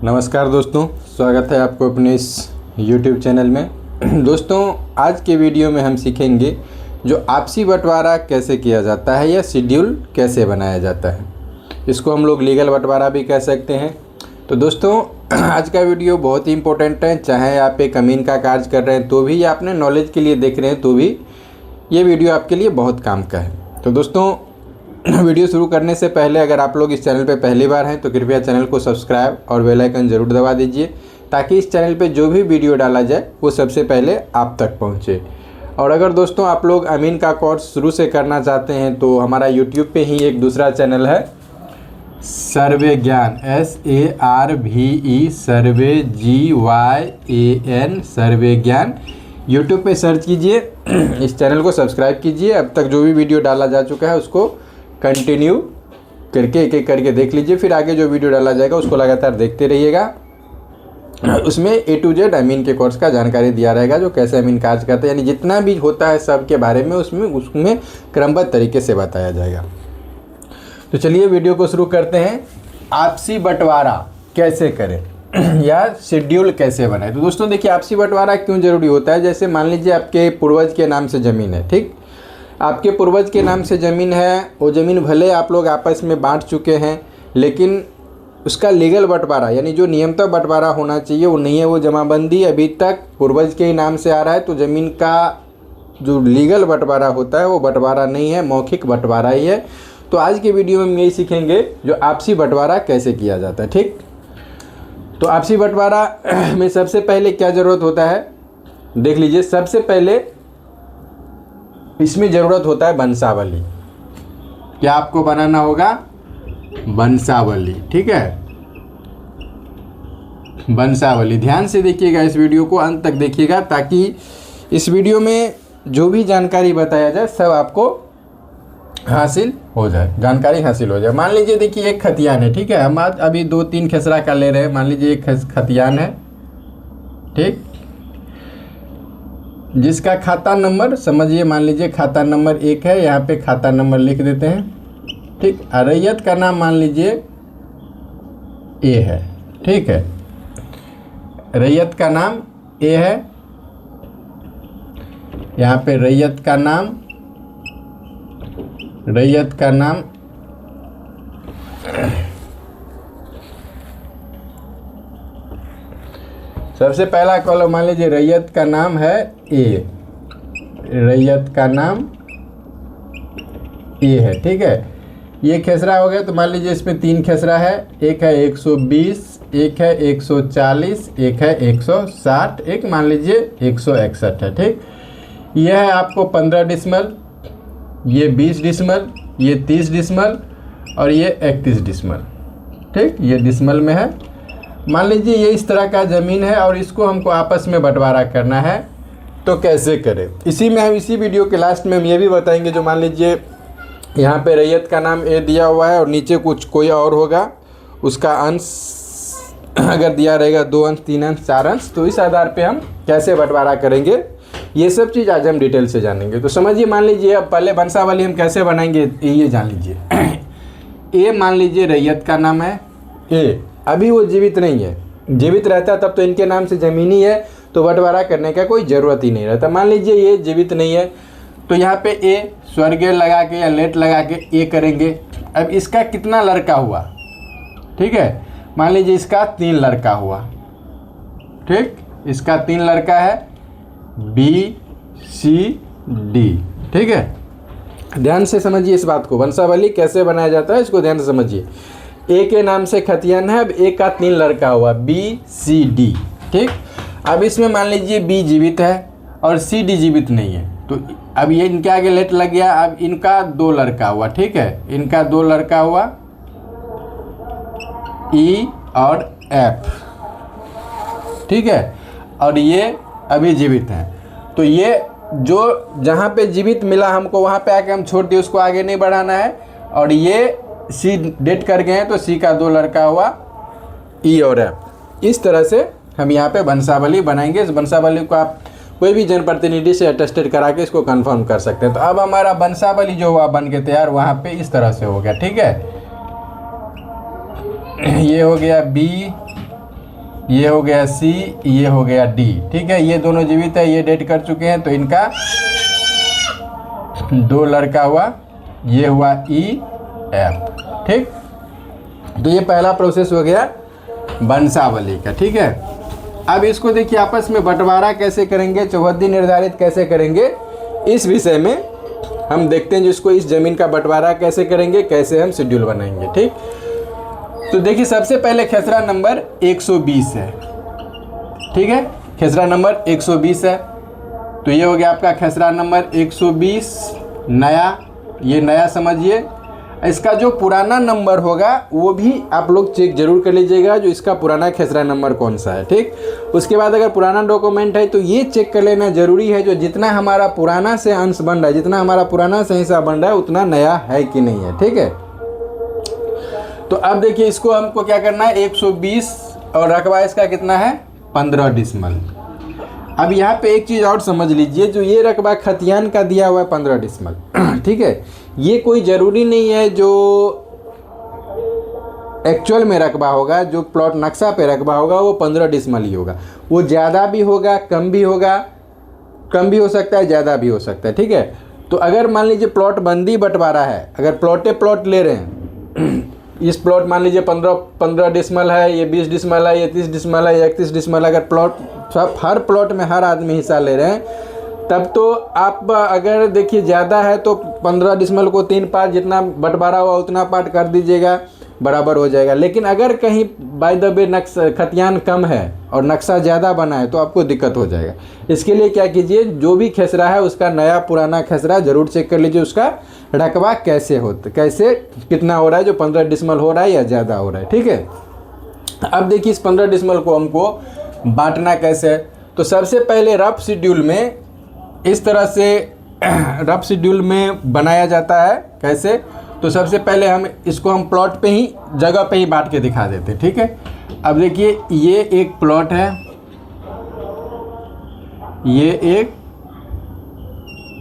नमस्कार दोस्तों, स्वागत है आपको अपने इस YouTube चैनल में। दोस्तों, आज के वीडियो में हम सीखेंगे जो आपसी बंटवारा कैसे किया जाता है या शेड्यूल कैसे बनाया जाता है। इसको हम लोग लीगल बंटवारा भी कह सकते हैं। तो दोस्तों, आज का वीडियो बहुत ही इम्पोर्टेंट है। चाहे आप एक अमीन का कार्य कर रहे हैं तो भी, या अपने नॉलेज के लिए देख रहे हैं तो भी, ये वीडियो आपके लिए बहुत काम का है। तो दोस्तों, वीडियो शुरू करने से पहले अगर आप लोग इस चैनल पे पहली बार हैं तो कृपया चैनल को सब्सक्राइब और बेल आइकन ज़रूर दबा दीजिए, ताकि इस चैनल पे जो भी वीडियो डाला जाए वो सबसे पहले आप तक पहुंचे। और अगर दोस्तों आप लोग अमीन का कोर्स शुरू से करना चाहते हैं तो हमारा यूट्यूब पे ही एक दूसरा चैनल है, सर्वे ज्ञान, SARVE सर्वे GYAN सर्वे ज्ञान। यूट्यूब पे सर्च कीजिए, इस चैनल को सब्सक्राइब कीजिए। अब तक जो भी वीडियो डाला जा चुका है उसको कंटिन्यू करके एक एक करके देख लीजिए। फिर आगे जो वीडियो डाला जाएगा उसको लगातार देखते रहिएगा। उसमें A to Z अमीन के कोर्स का जानकारी दिया रहेगा, जो कैसे अमीन कार्य करता है, यानी जितना भी होता है सब के बारे में उसमें क्रमबद्ध तरीके से बताया जाएगा। तो चलिए वीडियो को शुरू करते हैं। आपसी बंटवारा कैसे करें या शेड्यूल कैसे बनाए। तो दोस्तों देखिए, आपसी बंटवारा क्यों ज़रूरी होता है। जैसे मान लीजिए आपके पूर्वज के नाम से ज़मीन है, ठीक, आपके पूर्वज के नाम से ज़मीन है। वो ज़मीन भले आप लोग आपस में बांट चुके हैं, लेकिन उसका लीगल बंटवारा यानी जो नियमतः बंटवारा होना चाहिए वो नहीं है। वो जमाबंदी अभी तक पूर्वज के ही नाम से आ रहा है, तो ज़मीन का जो लीगल बंटवारा होता है वो बंटवारा नहीं है, मौखिक बंटवारा ही है। तो आज के वीडियो में हम यही सीखेंगे जो आपसी बंटवारा कैसे किया जाता है, ठीक। तो आपसी बंटवारा में सबसे पहले क्या ज़रूरत होता है, देख लीजिए। सबसे पहले इसमें ज़रूरत होता है वंशावली। क्या आपको बनाना होगा? वंशावली, ठीक है, वंशावली। ध्यान से देखिएगा, इस वीडियो को अंत तक देखिएगा, ताकि इस वीडियो में जो भी जानकारी बताया जाए सब आपको हासिल हो जाए, जानकारी हासिल हो जाए। मान लीजिए देखिए एक खतियान है, ठीक है। हम आज अभी 2-3 खेसरा का ले रहे हैं। मान लीजिए एक खतियान है, ठीक, जिसका खाता नंबर समझिए, मान लीजिए खाता नंबर 1 है। यहाँ पे खाता नंबर लिख देते हैं, ठीक। रैयत का नाम मान लीजिए A है, ठीक है, रैयत का नाम A है। यहाँ पे रैयत का नाम सबसे पहला कॉलम मान लीजिए रैयत का नाम है A, रैयत का नाम A है, ठीक है। ये खेसरा हो गया। तो मान लीजिए इसमें 3 खेसरा है, एक है 120, एक है 140, एक है 160, एक मान लीजिए 161 है, ठीक। यह है आपको 15 डिसमल, ये 20 डिसमल, ये 30 डिसमल और ये 31 डिसमल, ठीक, ये डिसमल में है। मान लीजिए ये इस तरह का ज़मीन है और इसको हमको आपस में बंटवारा करना है। तो कैसे करें, इसी में हम इसी वीडियो के लास्ट में हम ये भी बताएंगे। जो मान लीजिए यहाँ पे रैयत का नाम A दिया हुआ है और नीचे कुछ कोई और होगा, उसका अंश अगर दिया रहेगा 2 अंश, 3 अंश, 4 अंश, तो इस आधार पे हम कैसे बंटवारा करेंगे ये सब चीज़ आज हम डिटेल से जानेंगे। तो समझिए, मान लीजिए अब पहले वंशावली हम कैसे बनाएंगे ये जान लीजिए। A मान लीजिए रैयत का नाम है A, अभी वो जीवित नहीं है। जीवित रहता तब तो इनके नाम से ज़मीन ही है, तो बंटवारा करने का कोई ज़रूरत ही नहीं रहता। मान लीजिए ये जीवित नहीं है, तो यहाँ पे A स्वर्गीय लगा के या लेट लगा के A करेंगे। अब इसका कितना लड़का हुआ, ठीक है, मान लीजिए इसका 3 लड़का हुआ, ठीक, इसका 3 लड़का है B C D, ठीक है। ध्यान से समझिए इस बात को, वंशावली कैसे बनाया जाता है इसको ध्यान से समझिए। A के नाम से खतियान है, अब A का 3 लड़का हुआ B C D, ठीक। अब इसमें मान लीजिए B जीवित है और C D जीवित नहीं है, तो अब ये इनके आगे लेट लग गया। अब इनका 2 लड़का हुआ, ठीक है, इनका 2 लड़का हुआ E और F, ठीक है, और ये अभी जीवित हैं। तो ये जो जहाँ पे जीवित मिला हमको वहाँ पे आके हम छोड़ दिए, उसको आगे नहीं बढ़ाना है। और ये C डेट कर गए हैं, तो C का 2 लड़का हुआ E और F। इस तरह से हम यहाँ पे वंशावली बनाएंगे। इस वंशावली को आप कोई भी जनप्रतिनिधि से अटेस्टेड करा के इसको कंफर्म कर सकते हैं। तो अब हमारा वंशावली जो हुआ बन के तैयार, वहाँ पे इस तरह से हो गया, ठीक है। ये हो गया B ये हो गया सी, ये हो गया डी। ठीक है, ये दोनों जीवित है, ये डेड कर चुके हैं, तो इनका 2 लड़का हुआ, ये हुआ ई एफ। ठीक, तो ये पहला प्रोसेस हो गया वंशावली का। ठीक है, अब इसको देखिए आपस में बंटवारा कैसे करेंगे, चौहद्दी निर्धारित कैसे करेंगे, इस विषय में हम देखते हैं जिसको इस ज़मीन का बंटवारा कैसे करेंगे, कैसे हम शेड्यूल बनाएंगे। ठीक, तो देखिए सबसे पहले खेसरा नंबर 120 है। ठीक है, खेसरा नंबर 120 है, तो ये हो गया आपका खेसरा नंबर 120 नया, ये नया समझिए। इसका जो पुराना नंबर होगा वो भी आप लोग चेक जरूर कर लीजिएगा, जो इसका पुराना खेसरा नंबर कौन सा है। ठीक, उसके बाद अगर पुराना डॉक्यूमेंट है तो ये चेक कर लेना जरूरी है, जो जितना हमारा पुराना से अंश बन रहा है, जितना हमारा पुराना से हिस्सा बन रहा है उतना नया है कि नहीं है। ठीक है, तो अब देखिए इसको हमको क्या करना है, 120 और रकबा इसका कितना है 15 डिसमल। अब यहाँ पे एक चीज़ और समझ लीजिए, जो ये रकबा खतियान का दिया हुआ है 15 डिसमल। ठीक है, ये कोई ज़रूरी नहीं है जो एक्चुअल में रकबा होगा, जो प्लॉट नक्शा पे रकबा होगा वो 15 डिसमल ही होगा। वो ज़्यादा भी होगा, कम भी होगा, कम भी हो सकता है, ज़्यादा भी हो सकता है। ठीक है, तो अगर मान लीजिए प्लॉट बंदी बंटवारा है, अगर प्लॉट ले रहे हैं, इस प्लॉट मान लीजिए 15 डिसमल है, ये 20 डिसमल है, ये 30 डिसमल है, ये 31 डिसमल है, अगर प्लॉट सब हर प्लॉट में हर आदमी हिस्सा ले रहे हैं, तब तो आप अगर देखिए ज़्यादा है तो 15 डिसमल को 3 पार्ट, जितना बंटवारा हुआ उतना पार्ट कर दीजिएगा, बराबर हो जाएगा। लेकिन अगर कहीं बाय द वे खतियान कम है और नक्शा ज़्यादा बना है तो आपको दिक्कत हो जाएगा। इसके लिए क्या कीजिए, जो भी खेसरा है उसका नया पुराना खेसरा जरूर चेक कर लीजिए, उसका रकबा कैसे कितना हो रहा है, जो 15 डिसमल हो रहा है या ज़्यादा हो रहा है। ठीक है, अब देखिए इस 15 डिसमल को हमको बांटना कैसे है। तो सबसे पहले रफ शेड्यूल में इस तरह से रफ शेड्यूल में बनाया जाता है। कैसे, तो सबसे पहले हम प्लॉट पे ही, जगह पे ही बांट के दिखा देते हैं। ठीक है, अब देखिए ये एक प्लॉट है, ये एक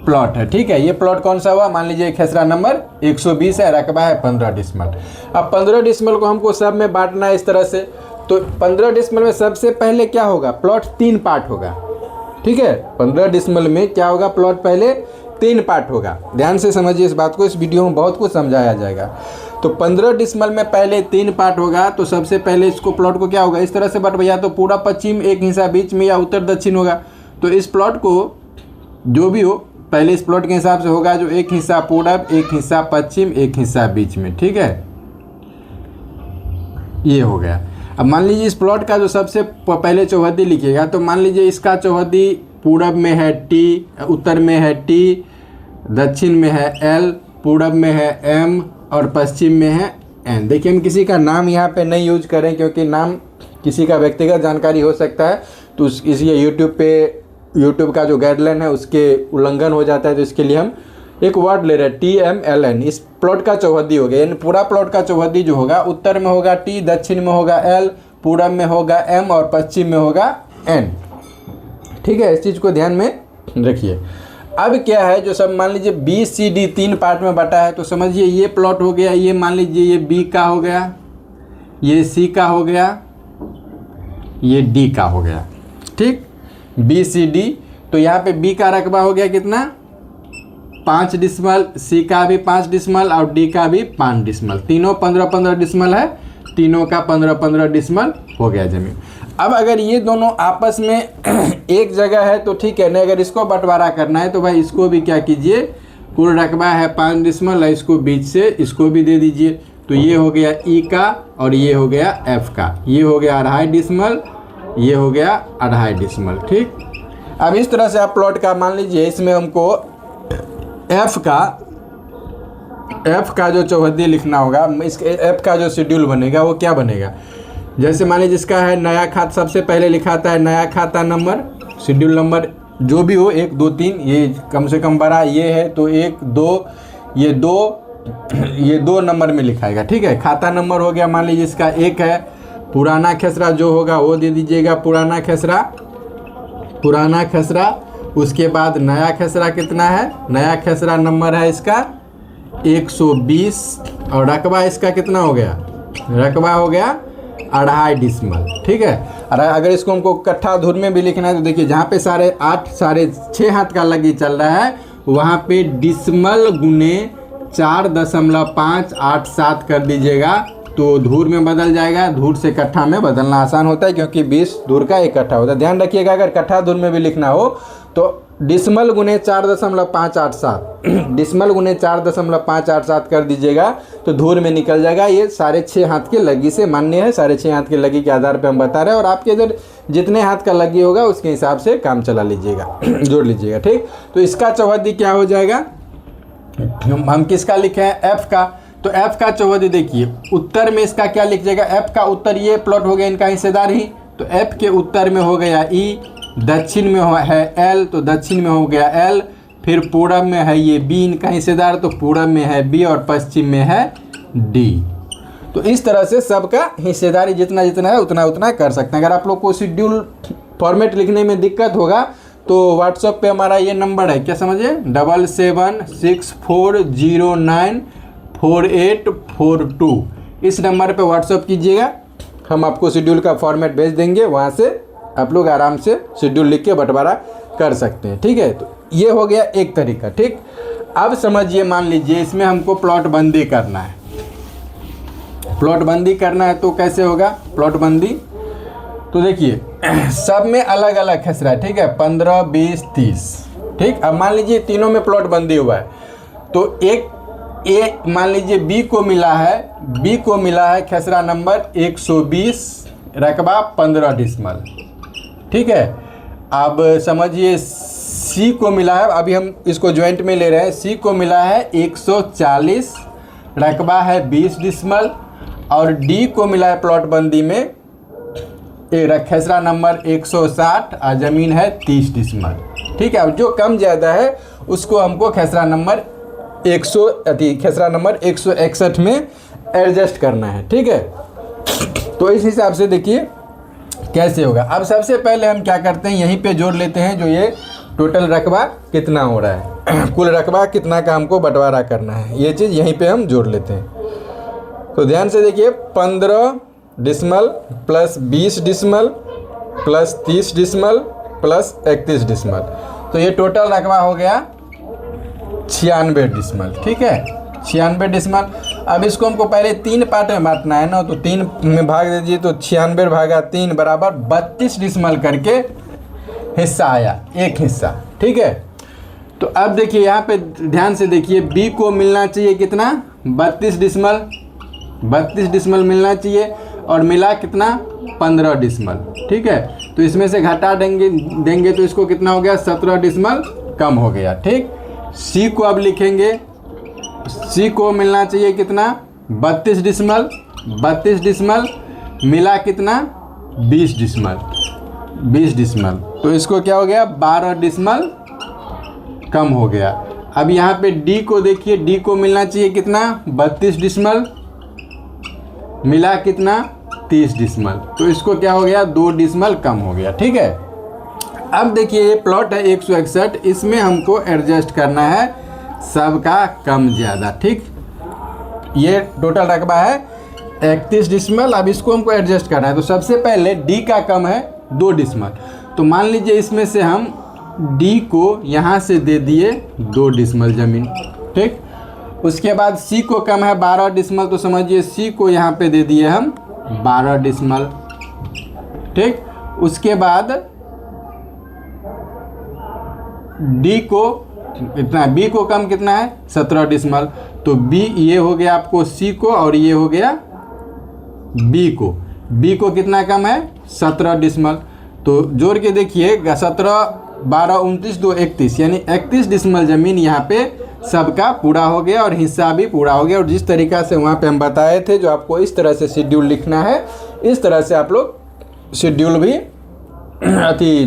प्लॉट है। ठीक है, ये प्लॉट कौन सा हुआ, मान लीजिए खेसरा नंबर 120 है, रकबा है 15 डिसमल। अब 15 डिसमल को हमको सब में बांटना है इस तरह से। तो 15 डिसमल में सबसे पहले क्या होगा, प्लॉट 3 पार्ट होगा। ठीक है, 15 डिसमल में क्या होगा, प्लॉट पहले 3 पार्ट होगा। ध्यान से समझिए इस बात को, इस वीडियो में बहुत कुछ समझाया जाएगा। तो 15 डिसमल में पहले 3 पार्ट होगा। तो सबसे पहले इसको प्लॉट को क्या होगा, इस तरह से बट भैया, तो पूरा पश्चिम एक हिस्सा बीच में या उत्तर दक्षिण होगा। तो इस प्लॉट को जो भी हो पहले इस प्लॉट के हिसाब से होगा, जो एक हिस्सा पूरब, एक हिस्सा पश्चिम, एक हिस्सा बीच में। ठीक है, ये हो गया। अब मान लीजिए इस प्लॉट का जो सबसे पहले चौहद्दी लिखिएगा, तो मान लीजिए इसका चौहद्दी पूरब में है टी, उत्तर में है टी, दक्षिण में है एल, पूरब में है एम और पश्चिम में है एन। देखिए हम किसी का नाम यहाँ पे नहीं यूज करें, क्योंकि नाम किसी का व्यक्तिगत जानकारी हो सकता है, तो इसलिए यूट्यूब का जो गाइडलाइन है उसके उल्लंघन हो जाता है। तो इसके लिए हम एक वर्ड ले रहे हैं TMLN। इस प्लॉट का चौहद्दी हो गया, यानी पूरा प्लॉट का चौहद्दी जो होगा, उत्तर में होगा टी, दक्षिण में होगा एल, पूरब में होगा एम और पश्चिम में होगा एन। ठीक है, इस चीज़ को ध्यान में रखिए। अब क्या है, जो सब मान लीजिए BCD 3 पार्ट में बटा है, तो समझिए ये प्लॉट हो गया, ये मान लीजिए ये B का हो गया, ये C का हो गया, ये D का हो गया। ठीक, BCD, तो यहाँ पे B का रकबा हो गया कितना, 5 डिसमल, C का भी 5 डिसमल और D का भी 5 डिसमल। तीनों 15-15 डिसमल है, तीनों का 15-15 डिसमल हो गया ज़मीन। अब अगर ये दोनों आपस में एक जगह है तो ठीक है, नहीं अगर इसको बंटवारा करना है तो भाई इसको भी क्या कीजिए, कुल रकबा है 5 डिसमल है, इसको बीच से इसको भी दे दीजिए। तो ये हो गया E का और ये हो गया F का, ये हो गया 2.5 डिसमल, ये हो गया 2.5 डिसमल। ठीक, अब इस तरह से आप प्लॉट का मान लीजिए, इसमें हमको F का जो चौहद्दी लिखना होगा, इस F का जो शेड्यूल बनेगा वो क्या बनेगा, जैसे मान लीजिए जिसका है नया खाता, सबसे पहले लिखाता है नया खाता नंबर, शेड्यूल नंबर जो भी हो 1 2 3, ये कम से कम बड़ा ये है तो 1 2, ये 2 नंबर में लिखाएगा। ठीक है, खाता नंबर हो गया, मान लीजिए इसका 1 है। पुराना खेसरा जो होगा वो दे दीजिएगा, पुराना खेसरा। उसके बाद नया खेसरा कितना है, नया खेसरा नंबर है इसका 120 और रकबा इसका कितना हो गया, रकबा हो गया 2.5 डिसमल, ठीक है। और अगर इसको हमको कट्ठा धूर में भी लिखना है तो देखिए जहाँ पे 8.5 6.5 हाथ का लगी चल रहा है वहाँ पे डिसमल गुने 4.587 कर दीजिएगा तो धूर में बदल जाएगा। धूर से कट्ठा में बदलना आसान होता है क्योंकि 20 धूर का 1 कट्ठा होता है। ध्यान रखिएगा अगर कट्ठा धूर में भी लिखना हो तो डिसमल गुने 4.587 डिसमल गुने 4.587 कर दीजिएगा तो धूर में निकल जाएगा। ये 6.5 हाथ के लगी से मान्य है, 6.5 हाथ के लगी के आधार पे हम बता रहे हैं। और आपके इधर जितने हाथ का लगी होगा उसके हिसाब से काम चला लीजिएगा जोड़ लीजिएगा, ठीक। तो इसका चौहद्दी क्या हो जाएगा, हम किसका लिखे हैं, एफ का। तो एफ का चौहद्दी देखिए उत्तर में इसका क्या लिख जाएगा, एफ का उत्तर ये प्लॉट हो गया इनका हिस्सेदार ही, तो एफ के उत्तर में हो गया ई, दक्षिण में है एल तो दक्षिण में हो गया एल, फिर पूरब में है ये बी इनका हिस्सेदार तो पूरब में है बी और पश्चिम में है डी। तो इस तरह से सबका हिस्सेदारी जितना जितना है उतना उतना कर सकते हैं। अगर आप लोग को शेड्यूल फॉर्मेट लिखने में दिक्कत होगा तो व्हाट्सएप पे हमारा ये नंबर है, क्या समझिए 7764094842, इस नंबर पे व्हाट्सएप कीजिएगा, हम आपको शेड्यूल का फॉर्मेट भेज देंगे, वहाँ से आप लोग आराम से शेड्यूल लिख के बंटवारा कर सकते हैं, ठीक है। तो ये हो गया एक तरीका, ठीक। अब समझिए मान लीजिए इसमें हमको प्लॉट बंदी करना है, प्लॉट बंदी करना है तो कैसे होगा प्लॉट बंदी, तो देखिए सब में अलग अलग खसरा है, ठीक है 15 20 30, ठीक। अब मान लीजिए तीनों में प्लॉट बंदी हुआ है तो एक मान लीजिए बी को मिला है खसरा नंबर 120 रकबा 15 डिसमल, ठीक है। अब समझिए सी को मिला है, अभी हम इसको ज्वाइंट में ले रहे हैं, सी को मिला है 140 रकबा है 20 डिसमल और डी को मिला है प्लॉट बंदी में खसरा नंबर 160 और ज़मीन है 30 डिसमल, ठीक है। अब जो कम ज़्यादा है उसको हमको खसरा नंबर 161 में एडजस्ट करना है, ठीक है। तो इस हिसाब से देखिए कैसे होगा। अब सबसे पहले हम क्या करते हैं यहीं पे जोड़ लेते हैं जो ये टोटल रकबा कितना हो रहा है कुल रकबा कितना का हमको बंटवारा करना है, ये चीज़ यहीं पे हम जोड़ लेते हैं। तो ध्यान से देखिए 15 dismal plus 20 dismal plus 30 dismal plus 31 dismal, तो ये टोटल रकबा हो गया 96 डिसमल, ठीक है 96 डिसमल। अब इसको हमको पहले 3 पार्ट में बांटना है ना, तो 3 में भाग दीजिए तो 96 भागा 3 बराबर 32 डिसमल करके हिस्सा आया, एक हिस्सा, ठीक है। तो अब देखिए यहाँ पे ध्यान से देखिए बी को मिलना चाहिए कितना 32 डिसमल मिलना चाहिए और मिला कितना 15 डिसमल, ठीक है। तो इसमें से घटा देंगे तो इसको कितना हो गया 17 डिसमल कम हो गया, ठीक। सी को अब लिखेंगे, सी को मिलना चाहिए कितना 32 डिसमल मिला कितना 20 डिसमल, तो इसको क्या हो गया 12 डिसमल कम हो गया। अब यहाँ पे डी को देखिए, डी को मिलना चाहिए कितना 32 डिसमल मिला कितना 30 डिसमल, तो इसको क्या हो गया 2 डिसमल कम हो गया, ठीक है। अब देखिए ये प्लॉट है 161, इसमें हमको एडजस्ट करना है सबका कम ज़्यादा, ठीक। ये टोटल रकबा है 31 डिसमल, अब इसको हमको एडजस्ट करना है। तो सबसे पहले डी का कम है 2 डिसमल, तो मान लीजिए इसमें से हम डी को यहाँ से दे दिए 2 डिसमल ज़मीन, ठीक। उसके बाद सी को कम है 12 डिसमल, तो समझिए सी को यहाँ पे दे दिए हम 12 डिसमल, ठीक। उसके बाद डी को इतना, बी को कम कितना है 17 डिसमल, तो बी ये हो गया आपको सी को और ये हो गया बी को कितना कम है 17 डिसमल। तो जोड़ के देखिए 17 12 29 2 31 यानी 31 डिसमल ज़मीन यहाँ पे सबका पूरा हो गया और हिस्सा भी पूरा हो गया। और जिस तरीक़ा से वहाँ पे हम बताए थे जो आपको इस तरह से शेड्यूल लिखना है, इस तरह से आप लोग शेड्यूल भी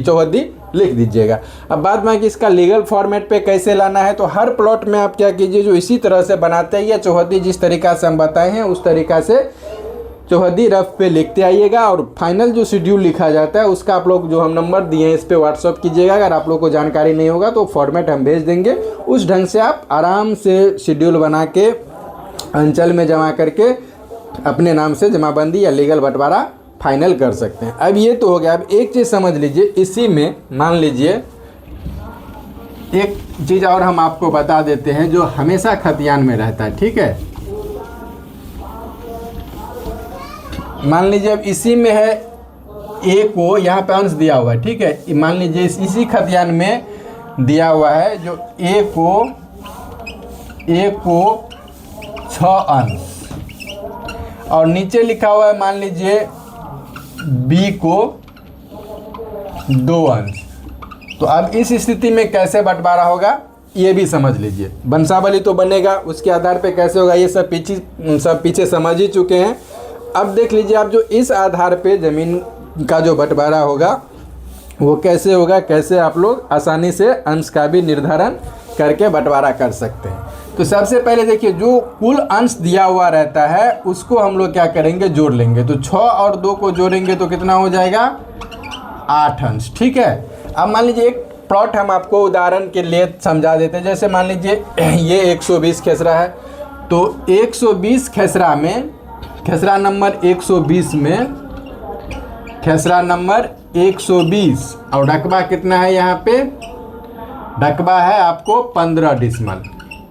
चौहद्दी लिख दीजिएगा। अब बाद में कि इसका लीगल फॉर्मेट पे कैसे लाना है, तो हर प्लॉट में आप क्या कीजिए जो इसी तरह से बनाते हैं, चौहद्दी जिस तरीक़ा से हम बताए हैं उस तरीक़ा से चौहद्दी रफ पे लिखते आइएगा। और फाइनल जो शेड्यूल लिखा जाता है उसका आप लोग जो हम नंबर दिए हैं इस पे व्हाट्सअप कीजिएगा। अगर आप लोग को जानकारी नहीं होगा तो फॉर्मेट हम भेज देंगे, उस ढंग से आप आराम से शेड्यूल बना के अंचल में जमा करके अपने नाम से जमाबंदी या लीगल बंटवारा फाइनल कर सकते हैं। अब ये तो हो गया। अब एक चीज़ समझ लीजिए, इसी में मान लीजिए एक चीज़ और हम आपको बता देते हैं जो हमेशा खतियान में रहता है, ठीक है। मान लीजिए अब इसी में है ए को यहाँ पे अंश दिया हुआ है, ठीक है। मान लीजिए इसी खतियान में दिया हुआ है जो ए को 6 अंश और नीचे लिखा हुआ है मान लीजिए बी को 2 अंश। तो अब इस स्थिति में कैसे बंटवारा होगा ये भी समझ लीजिए। वंशावली तो बनेगा, उसके आधार पे कैसे होगा ये सब पीछे समझ ही चुके हैं। अब देख लीजिए आप जो इस आधार पे ज़मीन का जो बंटवारा होगा वो कैसे होगा, कैसे आप लोग आसानी से अंश का भी निर्धारण करके बंटवारा कर सकते हैं। तो सबसे पहले देखिए जो कुल अंश दिया हुआ रहता है उसको हम लोग क्या करेंगे, जोड़ लेंगे। तो 6 और 2 को जोड़ेंगे तो कितना हो जाएगा, 8 अंश, ठीक है। अब मान लीजिए एक प्लॉट हम आपको उदाहरण के लिए समझा देते हैं। जैसे मान लीजिए ये 120 खेसरा है, तो 120 खेसरा में खेसरा नंबर 120 में खेसरा नंबर 120 और रकबा कितना है, यहाँ पे रकबा है आपको 15 डिसमल,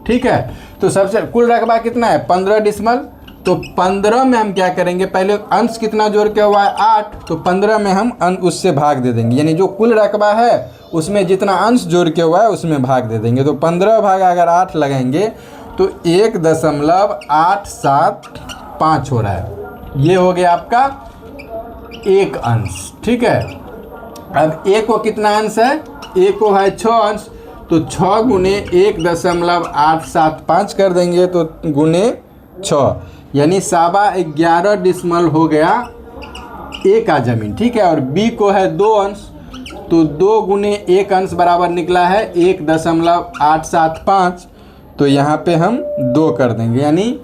ठीक है। तो सबसे कुल रकबा कितना है 15 डिसमल। तो 15 में हम क्या करेंगे, पहले अंश कितना जोड़ के हुआ है 8, तो 15 में हम उससे भाग दे देंगे, यानी जो कुल रकबा है उसमें जितना अंश जोड़ के हुआ है उसमें भाग दे देंगे। तो 15 भाग अगर 8 लगाएंगे तो 1.875 हो रहा है। ये हो गया आपका एक अंश, ठीक है। अब ए को कितना अंश है, ए को है 6 अंश, तो 6 गुने 1.875 कर देंगे तो गुने 6 यानी 11.25 डिसमल हो गया ए का ज़मीन, ठीक है। और बी को है 2 अंश, तो 2 गुने 1 अंश बराबर निकला है 1.875, तो यहाँ पे हम 2 कर देंगे यानी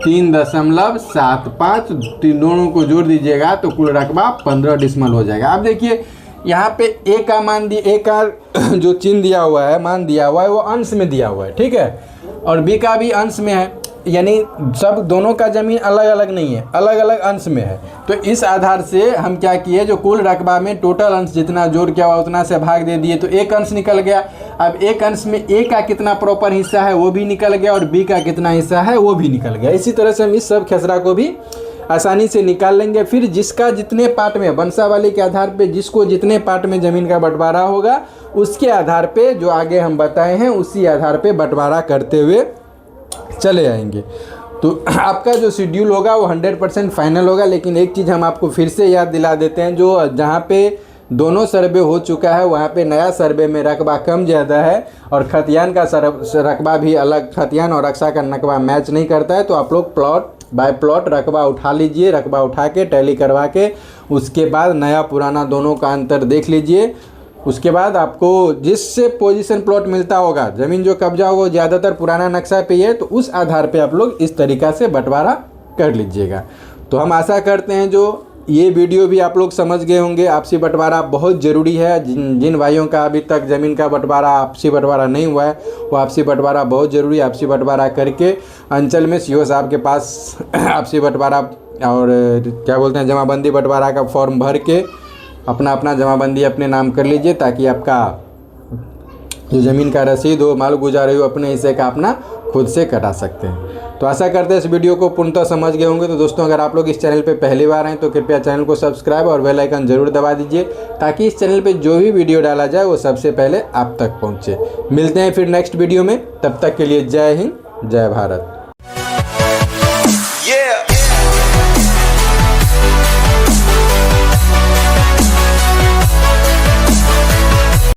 3.75, दोनों को जोड़ दीजिएगा तो कुल रकबा 15 डिसमल हो जाएगा। अब देखिए यहाँ पे ए का मान ए का जो चिन्ह दिया हुआ है, मान दिया हुआ है वो अंश में दिया हुआ है, ठीक है। और बी का भी अंश में है, यानी सब दोनों का ज़मीन अलग अलग नहीं है, अलग अलग अंश में है। तो इस आधार से हम क्या किए, जो कुल रकबा में टोटल अंश जितना जोड़ किया हुआ उतना से भाग दे दिए, तो एक अंश निकल गया। अब एक अंश में ए का कितना प्रॉपर हिस्सा है वो भी निकल गया और बी का कितना हिस्सा है वो भी निकल गया। इसी तरह से हम इस सब खेसरा को भी आसानी से निकाल लेंगे। फिर जिसका जितने पार्ट में, वंशावली के आधार पे जिसको जितने पार्ट में ज़मीन का बंटवारा होगा उसके आधार पे जो आगे हम बताए हैं उसी आधार पे बंटवारा करते हुए चले आएंगे। तो आपका जो शेड्यूल होगा वो 100% फाइनल होगा। लेकिन एक चीज़ हम आपको फिर से याद दिला देते हैं, जो जहाँ पे दोनों सर्वे हो चुका है वहाँ पे नया सर्वे में रकबा कम ज़्यादा है और खतियान का रकबा भी अलग, खतियान और रक्षा का रकबा मैच नहीं करता है। तो आप लोग प्लॉट बाय प्लॉट रकबा उठा लीजिए, रकबा उठा के टैली करवा के उसके बाद नया पुराना दोनों का अंतर देख लीजिए। उसके बाद आपको जिससे पोजीशन प्लॉट मिलता होगा, ज़मीन जो कब्जा होगा ज़्यादातर पुराना नक्शा पे ही है, तो उस आधार पे आप लोग इस तरीक़ा से बंटवारा कर लीजिएगा। तो हम आशा करते हैं जो ये वीडियो भी आप लोग समझ गए होंगे। आपसी बंटवारा बहुत ज़रूरी है। जिन भाइयों का अभी तक ज़मीन का बंटवारा आपसी बंटवारा नहीं हुआ है वो आपसी बंटवारा बहुत ज़रूरी है। आपसी बंटवारा करके अंचल में सीओ साहब के पास आपसी बंटवारा और क्या बोलते हैं जमाबंदी बंटवारा का फॉर्म भर के अपना जमाबंदी अपने नाम कर लीजिए, ताकि आपका जो ज़मीन का रसीद हो, माल गुजारे हो, अपने हिस्से का अपना खुद से कटा सकते हैं। तो आशा करते हैं इस वीडियो को पूर्णतः समझ गए होंगे। तो दोस्तों अगर आप लोग इस चैनल पे पहली बार हैं तो कृपया चैनल को सब्सक्राइब और बेल आइकन ज़रूर दबा दीजिए, ताकि इस चैनल पे जो भी वीडियो डाला जाए वो सबसे पहले आप तक पहुँचे। मिलते हैं फिर नेक्स्ट वीडियो में, तब तक के लिए जय हिंद, जय भारत।